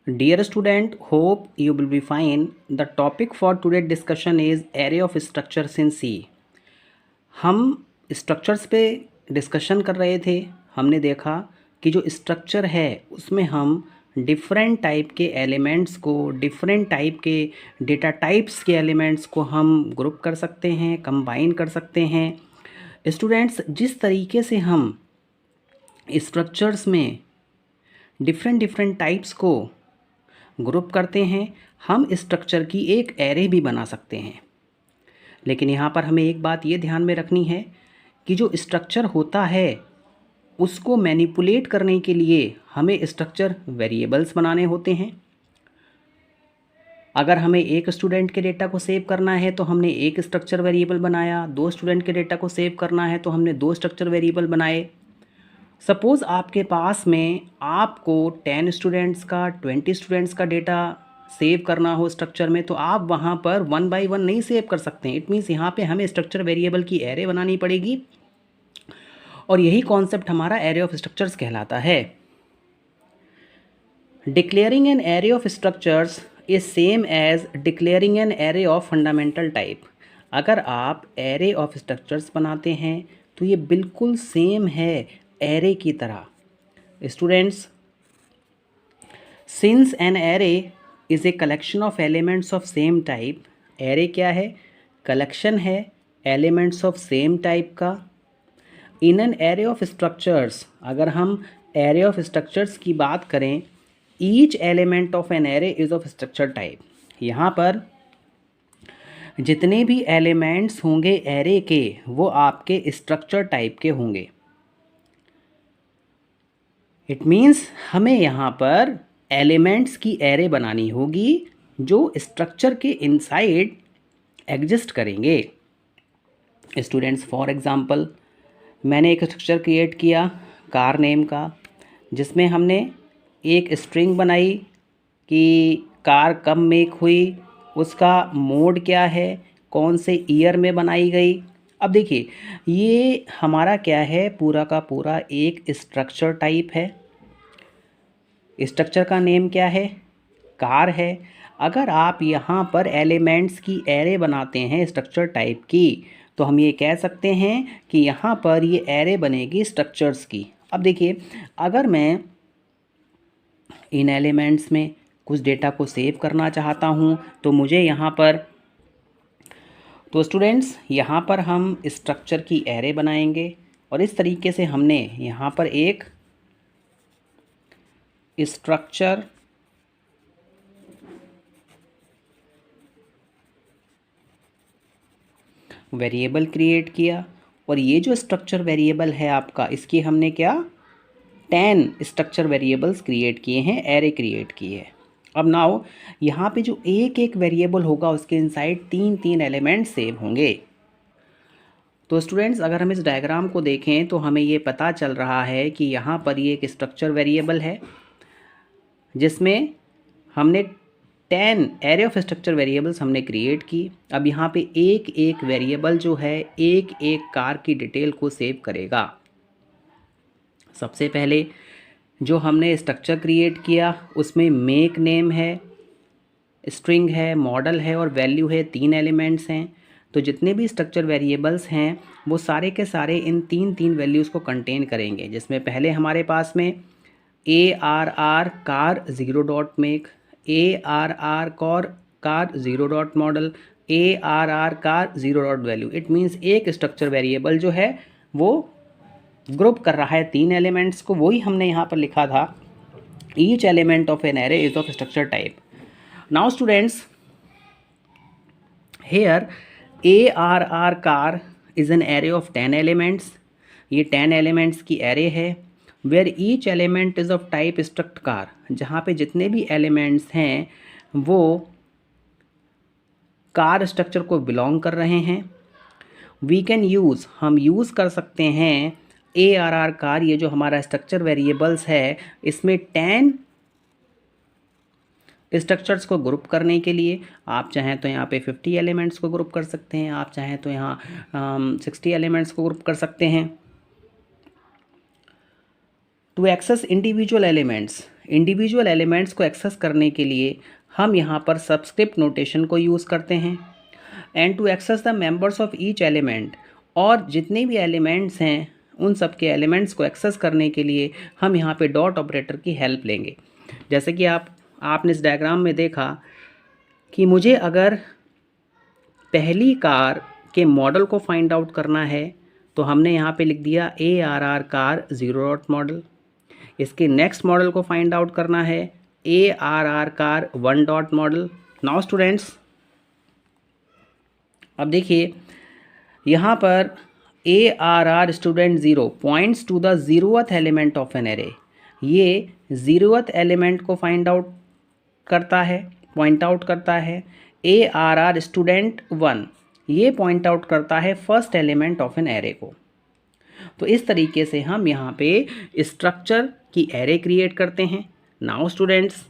Dear student, hope you will be fine. The topic for today's discussion is array of structures in C. हम structures पे discussion कर रहे थे। हमने देखा कि जो स्ट्रक्चर है उसमें हम डिफरेंट टाइप के एलिमेंट्स को, डिफरेंट टाइप के डेटा टाइप्स के एलिमेंट्स को हम ग्रुप कर सकते हैं, कंबाइन कर सकते हैं। स्टूडेंट्स, जिस तरीके से हम स्ट्रक्चर्स में डिफरेंट डिफरेंट टाइप्स को ग्रुप करते हैं, हम स्ट्रक्चर की एक एरे भी बना सकते हैं। लेकिन यहाँ पर हमें एक बात ये ध्यान में रखनी है कि जो स्ट्रक्चर होता है उसको मैनिपुलेट करने के लिए हमें स्ट्रक्चर वेरिएबल्स बनाने होते हैं। अगर हमें एक स्टूडेंट के डेटा को सेव करना है तो हमने एक स्ट्रक्चर वेरिएबल बनाया, दो स्टूडेंट के डेटा को सेव करना है तो हमने दो स्ट्रक्चर वेरिएबल बनाए। सपोज़ आपके पास में आपको 10 स्टूडेंट्स का, 20 स्टूडेंट्स का डेटा सेव करना हो स्ट्रक्चर में, तो आप वहाँ पर 1 बाई 1 नहीं सेव कर सकते हैं। इट मीन्स यहाँ पे हमें स्ट्रक्चर वेरिएबल की एरे बनानी पड़ेगी और यही कॉन्सेप्ट हमारा एरे ऑफ स्ट्रक्चर्स कहलाता है। Declaring an array of structures is same as declaring an array of fundamental type. अगर आप एरे ऑफ स्ट्रक्चर्स बनाते हैं तो ये बिल्कुल सेम है एरे की तरह। Students, since an array is a collection of elements of same type, array क्या है? कलेक्शन है एलिमेंट्स ऑफ सेम टाइप का। In an array of structures, अगर हम एरे ऑफ स्ट्रक्चर्स की बात करें, each element of an array is of structure type. यहाँ पर जितने भी एलिमेंट्स होंगे एरे के वो आपके स्ट्रक्चर टाइप के होंगे। इट मीन्स हमें यहाँ पर एलिमेंट्स की एरे बनानी होगी जो स्ट्रक्चर के इनसाइड एग्जिस्ट करेंगे। स्टूडेंट्स, फॉर एग्जांपल मैंने एक स्ट्रक्चर क्रिएट किया कार नेम का, जिसमें हमने एक स्ट्रिंग बनाई कि कार कब मेक हुई, उसका मोड क्या है, कौन से ईयर में बनाई गई। अब देखिए, ये हमारा क्या है, पूरा का पूरा एक स्ट्रक्चर टाइप है। स्ट्रक्चर का नेम क्या है? कार है। अगर आप यहाँ पर एलिमेंट्स की एरे बनाते हैं स्ट्रक्चर टाइप की, तो हम ये कह सकते हैं कि यहाँ पर ये एरे बनेगी स्ट्रक्चर्स की। अब देखिए, अगर मैं इन एलिमेंट्स में कुछ डेटा को सेव करना चाहता हूँ तो मुझे यहाँ पर, तो स्टूडेंट्स यहाँ पर हम स्ट्रक्चर की एरे बनाएंगे और इस तरीके से हमने यहाँ पर एक स्ट्रक्चर वेरिएबल क्रिएट किया। और ये जो स्ट्रक्चर वेरिएबल है आपका, इसकी हमने क्या 10 स्ट्रक्चर वेरिएबल्स क्रिएट किए हैं, एरे क्रिएट किए हैं। अब नाउ यहाँ पे जो एक एक वेरिएबल होगा उसके इनसाइड 3 एलिमेंट सेव होंगे। तो स्टूडेंट्स, अगर हम इस डायग्राम को देखें तो हमें ये पता चल रहा है कि यहाँ पर ये एक स्ट्रक्चर वेरिएबल है जिसमें हमने 10 एरे ऑफ स्ट्रक्चर वेरिएबल्स हमने क्रिएट की। अब यहाँ पे एक एक वेरिएबल जो है एक एक कार की डिटेल को सेव करेगा। सबसे पहले जो हमने स्ट्रक्चर क्रिएट किया उसमें मेक नेम है, स्ट्रिंग है, मॉडल है और वैल्यू है, 3 एलिमेंट्स हैं। तो जितने भी स्ट्रक्चर वेरिएबल्स हैं वो सारे के सारे इन 3 वैल्यूज़ को कंटेन करेंगे, जिसमें पहले हमारे पास में ARR car 0 dot make, ARR car 0 dot model, ARR car 0 dot value. It means एक स्ट्रक्चर वेरिएबल जो है वो ग्रुप कर रहा है 3 एलिमेंट्स को। वही हमने यहाँ पर लिखा था, each element of an array is of structure type. Now students, here ARR car is an array of 10 elements. ये 10 एलिमेंट्स की एरे है। Where each element is of type struct car, जहाँ पे जितने भी एलिमेंट्स हैं वो कार स्ट्रक्चर को बिलोंग कर रहे हैं। वी कैन यूज़, हम यूज़ कर सकते हैं ARR कार, ये जो हमारा स्ट्रक्चर वेरिएबल्स है, इसमें 10 स्ट्रक्चर्स को ग्रुप करने के लिए। आप चाहें तो यहाँ पे 50 एलिमेंट्स को ग्रुप कर सकते हैं, आप चाहें तो यहाँ 60 एलिमेंट्स को ग्रुप कर सकते हैं। To access individual elements, individual elements को एक्सेस करने के लिए हम यहाँ पर सबस्क्रिप्ट नोटेशन को यूज़ करते हैं। And to access the members of each element, और जितने भी एलिमेंट्स हैं उन सब के एलिमेंट्स को एक्सेस करने के लिए हम यहाँ पे डॉट ऑपरेटर की हेल्प लेंगे। जैसे कि आपने इस डायग्राम में देखा कि मुझे अगर पहली कार के मॉडल को फाइंड आउट करना है तो हमने यहाँ पे लिख दिया ARR कार 0 मॉडल। इसके नेक्स्ट मॉडल को फाइंड आउट करना है ARR car 1 model. Now students, अब देखिए यहाँ पर ARR student 0 points to the 0th element of an array. ये 0th एलिमेंट को फाइंड आउट करता है, पॉइंट आउट करता है। ARR स्टूडेंट 1 ये पॉइंट आउट करता है first element of an array को। तो इस तरीके से हम यहाँ पे स्ट्रक्चर की एरे क्रिएट करते हैं। नाउ स्टूडेंट्स,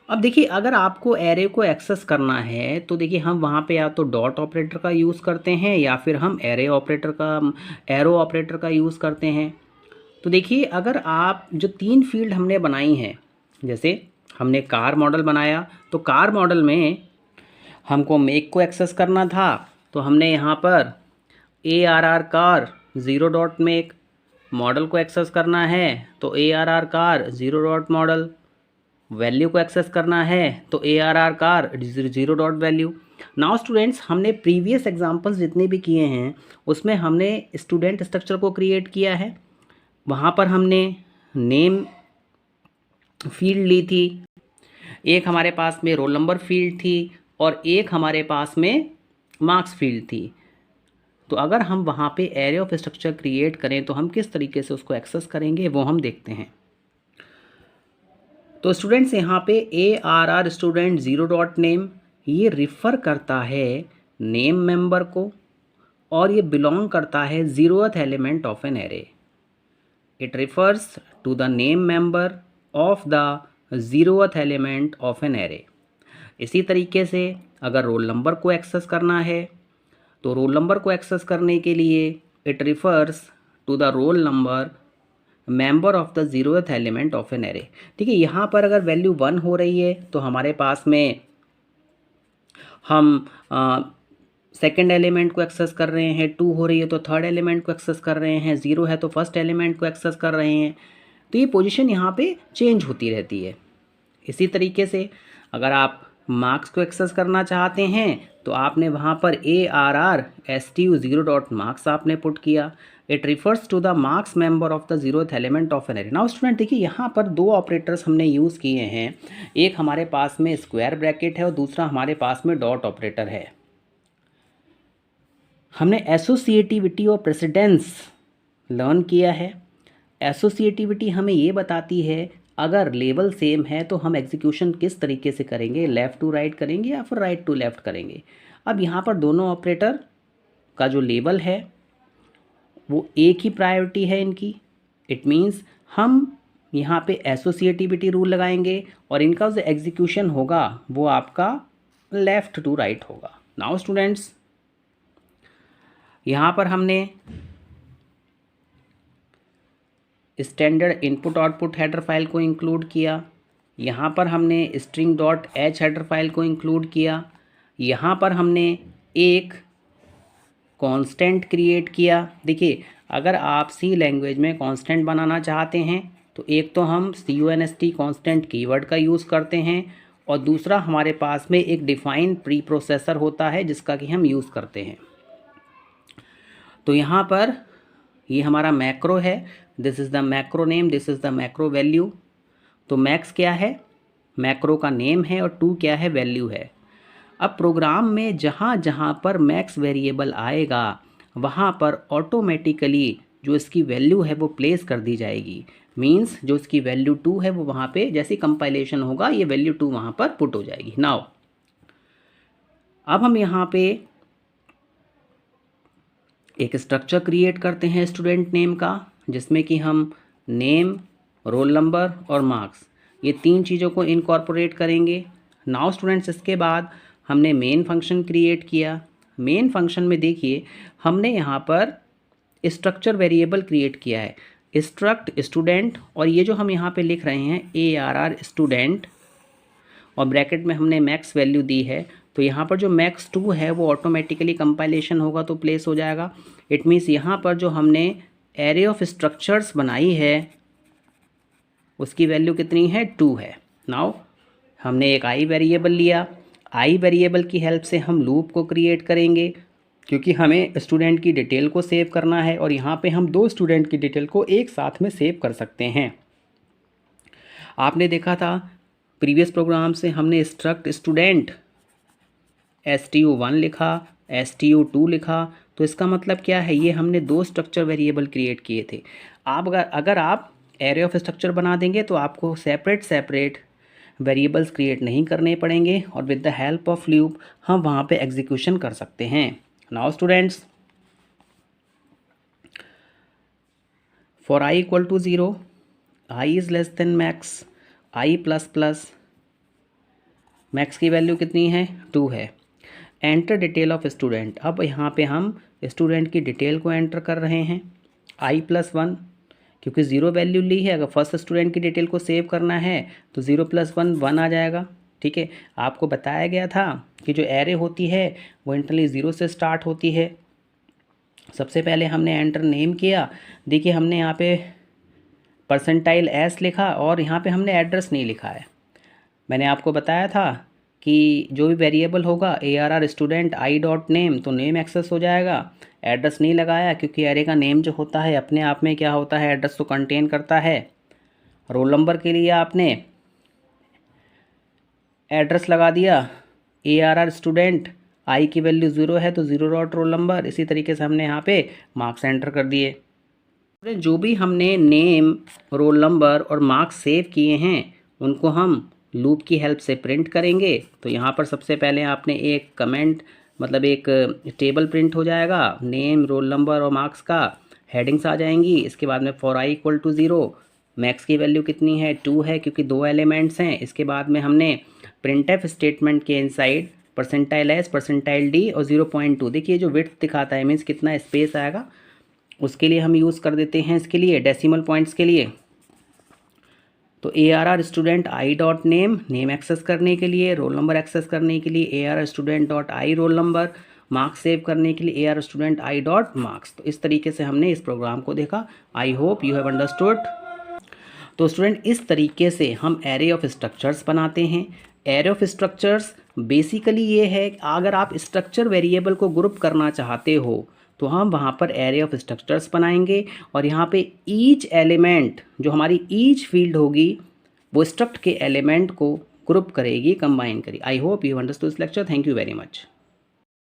अब देखिए अगर आपको एरे को एक्सेस करना है तो देखिए हम वहाँ पे या तो डॉट ऑपरेटर का यूज़ करते हैं या फिर हम एरो ऑपरेटर का यूज़ करते हैं। तो देखिए अगर आप जो 3 फील्ड हमने बनाई हैं, जैसे हमने कार मॉडल बनाया तो कार मॉडल में हमको मेक को एक्सेस करना था तो हमने यहाँ पर ARR कार 0.make, मॉडल को एक्सेस करना है तो ARR कार 0.model, वैल्यू को एक्सेस करना है तो ARR car 0.value। Now students, हमने प्रीवियस एग्जांपल्स जितने भी किए हैं उसमें हमने स्टूडेंट स्ट्रक्चर को क्रिएट किया है। वहाँ पर हमने नेम फील्ड ली थी, एक हमारे पास में रोल नंबर फील्ड थी और एक हमारे पास में मार्क्स फील्ड थी। तो अगर हम वहाँ पे एरे ऑफ स्ट्रक्चर क्रिएट करें तो हम किस तरीके से उसको एक्सेस करेंगे वो हम देखते हैं। तो स्टूडेंट्स यहाँ पे ARR स्टूडेंट 0.name ये रिफ़र करता है नेम मेंबर को और ये बिलोंग करता है 0th element of an array. It refers to the name member of the 0th element of an array. इसी तरीके से अगर रोल नंबर को एक्सेस करना है तो रोल नंबर को एक्सेस करने के लिए it refers to the roll number member of the 0th element of an array. ठीक है, यहाँ पर अगर वैल्यू 1 हो रही है तो हमारे पास में हम सेकेंड एलिमेंट को एक्सेस कर रहे हैं, 2 हो रही है तो थर्ड एलिमेंट को एक्सेस कर रहे हैं, 0 है तो फर्स्ट एलिमेंट को एक्सेस कर रहे हैं। तो ये पोजीशन यहाँ पे चेंज होती रहती है। इसी तरीके से अगर आप मार्क्स को एक्सेस करना चाहते हैं तो आपने वहाँ पर ARR STU 0.marks आपने पुट किया। It refers to the marks member of the 0th element of an array. Now student देखिए यहाँ पर 2 ऑपरेटर्स हमने यूज़ किए हैं, एक हमारे पास में स्क्वायर ब्रैकेट है और दूसरा हमारे पास में डॉट ऑपरेटर है। हमने एसोसिएटिविटी और प्रेसिडेंस लर्न किया है। एसोसिएटिविटी हमें ये बताती है अगर लेवल सेम है तो हम एग्जीक्यूशन किस तरीके से करेंगे, लेफ़्ट टू राइट करेंगे या फिर राइट टू लेफ़्ट करेंगे। अब यहाँ पर दोनों ऑपरेटर का जो लेवल है वो एक ही प्रायोरिटी है इनकी। इट मीन्स हम यहाँ पे एसोसिएटिविटी रूल लगाएंगे और इनका जो एग्जीक्यूशन होगा वो आपका लेफ़्ट टू राइट होगा। नाउ स्टूडेंट्स, यहाँ पर हमने standard input output header file को इंक्लूड किया, यहाँ पर हमने string.h हेडर फाइल को इंक्लूड किया, यहाँ पर हमने एक कांस्टेंट क्रिएट किया। देखिए अगर आप सी लैंग्वेज में कांस्टेंट बनाना चाहते हैं तो एक तो हम CONST कांस्टेंट कीवर्ड का यूज़ करते हैं और दूसरा हमारे पास में एक डिफाइन प्री प्रोसेसर होता है जिसका कि हम यूज़ करते हैं। तो यहाँ पर ये हमारा मैक्रो है, this is the macro name, this is the macro value. तो मैक्स क्या है, मैक्रो का नेम है और 2 क्या है, वैल्यू है। अब प्रोग्राम में जहाँ जहाँ पर मैक्स वेरिएबल आएगा वहाँ पर ऑटोमेटिकली जो इसकी वैल्यू है वो प्लेस कर दी जाएगी। मींस जो इसकी वैल्यू 2 है वो वहाँ पे जैसे कंपाइलेशन होगा ये वैल्यू 2 वहाँ पर पुट हो जाएगी। नाउ अब हम यहाँ पे एक स्ट्रक्चर क्रिएट करते हैं स्टूडेंट नेम का, जिसमें कि हम नेम, रोल नंबर और मार्क्स ये 3 चीज़ों को इनकॉर्पोरेट करेंगे। नाउ स्टूडेंट्स, इसके बाद हमने मेन फंक्शन क्रिएट किया। मेन फंक्शन में देखिए हमने यहाँ पर स्ट्रक्चर वेरिएबल क्रिएट किया है। स्ट्रक्ट स्टूडेंट, और ये जो हम यहाँ पे लिख रहे हैं ARR स्टूडेंट, और ब्रैकेट में हमने मैक्स वैल्यू दी है, तो यहाँ पर जो मैक्स 2 है वो ऑटोमेटिकली कंपाइलेशन होगा तो प्लेस हो जाएगा। इट मीन्स यहाँ पर जो हमने एरे ऑफ स्ट्रक्चर्स बनाई है उसकी वैल्यू कितनी है, 2 है। नाउ हमने एक आई वेरिएबल लिया, आई वेरिएबल की हेल्प से हम लूप को क्रिएट करेंगे क्योंकि हमें स्टूडेंट की डिटेल को सेव करना है, और यहाँ पे हम 2 स्टूडेंट की डिटेल को एक साथ में सेव कर सकते हैं। आपने देखा था प्रीवियस प्रोग्राम से हमने स्ट्रक्ट स्टूडेंट STU1 लिखा, STU2 लिखा, तो इसका मतलब क्या है, ये हमने 2 स्ट्रक्चर वेरिएबल क्रिएट किए थे। आप अगर आप एरे ऑफ स्ट्रक्चर बना देंगे तो आपको सेपरेट वेरिएबल्स क्रिएट नहीं करने पड़ेंगे, और with the help of loop हम वहाँ पे एग्जीक्यूशन कर सकते हैं। Now students, for i equal to 0, i is less than max, i plus plus, max की वैल्यू कितनी है, 2 है। एंटर डिटेल ऑफ स्टूडेंट, अब यहाँ पे हम स्टूडेंट की डिटेल को एंटर कर रहे हैं, i+1, क्योंकि 0 वैल्यू ली है, अगर फर्स्ट स्टूडेंट की डिटेल को सेव करना है तो 0 + 1 1 आ जाएगा। ठीक है, आपको बताया गया था कि जो एरे होती है वो इंटरनली 0 से स्टार्ट होती है। सबसे पहले हमने एंटर नेम किया, देखिए हमने यहाँ पे %s लिखा और यहाँ पे हमने एड्रेस नहीं लिखा है। मैंने आपको बताया था कि जो भी वेरिएबल होगा ARR स्टूडेंट i.name, तो नेम एक्सेस हो जाएगा। एड्रेस नहीं लगाया क्योंकि एरे का नेम जो होता है अपने आप में क्या होता है, एड्रेस तो कंटेन करता है। रोल नंबर के लिए आपने एड्रेस लगा दिया, ARR स्टूडेंट, i की वैल्यू 0 है तो 0. Roll number. इसी तरीके से हमने यहाँ पे मार्क्स एंटर कर दिए। जो भी हमने नेम, रोल नंबर और मार्क्स सेव किए हैं उनको हम लूप की हेल्प से प्रिंट करेंगे। तो यहाँ पर सबसे पहले आपने एक कमेंट, मतलब एक टेबल प्रिंट हो जाएगा, नेम, रोल नंबर और मार्क्स का हेडिंग्स आ जाएंगी। इसके बाद में for i equal to 0, max की वैल्यू कितनी है, 2 है क्योंकि 2 एलिमेंट्स हैं। इसके बाद में हमने प्रिंटफ स्टेटमेंट के इनसाइड %s, %d और 0.2, देखिए जो विड्थ दिखाता है मीन्स कितना स्पेस आएगा, उसके लिए हम यूज़ कर देते हैं इसके लिए डेसिमल पॉइंट्स के लिए। तो ARR student i.name, name access करने के लिए, रोल नंबर एक्सेस करने के लिए ARR student .i roll number, marks save करने के लिए ARR स्टूडेंट i.marks। तो इस तरीके से हमने इस प्रोग्राम को देखा। I hope you have understood. तो स्टूडेंट, इस तरीके से हम एरे ऑफ स्ट्रक्चर्स बनाते हैं। एरे ऑफ स्ट्रक्चर्स बेसिकली ये है, अगर आप स्ट्रक्चर वेरिएबल को ग्रुप करना चाहते हो तो हम वहाँ पर एरे ऑफ स्ट्रक्चर्स बनाएंगे, और यहाँ पे ईच एलिमेंट, जो हमारी ईच फील्ड होगी वो स्ट्रक्ट के एलिमेंट को ग्रुप करेगी, कंबाइन करेगी। I hope you understood this lecture. Thank you very much.